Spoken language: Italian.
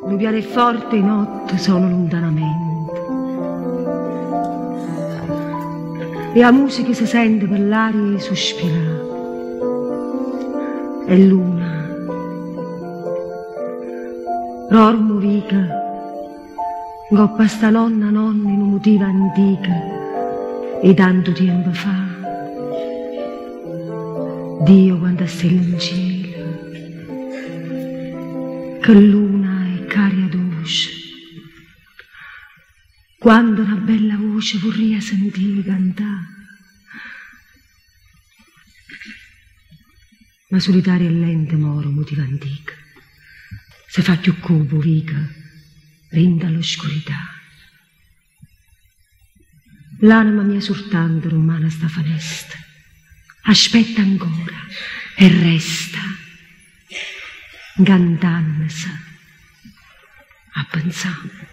un pianoforte in notte sono lontanamente. E la musica si sente per l'aria sospirare. E luna, dormo vica, coppa sta nonna in un motivo antica, e tanto tempo fa. Dio quando stella in cielo, che luna e caria dolce, quando una bella voce vorrei sentire cantare. Ma solitaria e lenta moro motivo antica, se fa più cupo vica, rinda all'oscurità. L'anima mia soltanto romana sta finestra, aspetta ancora e resta, cantandosi a pensare.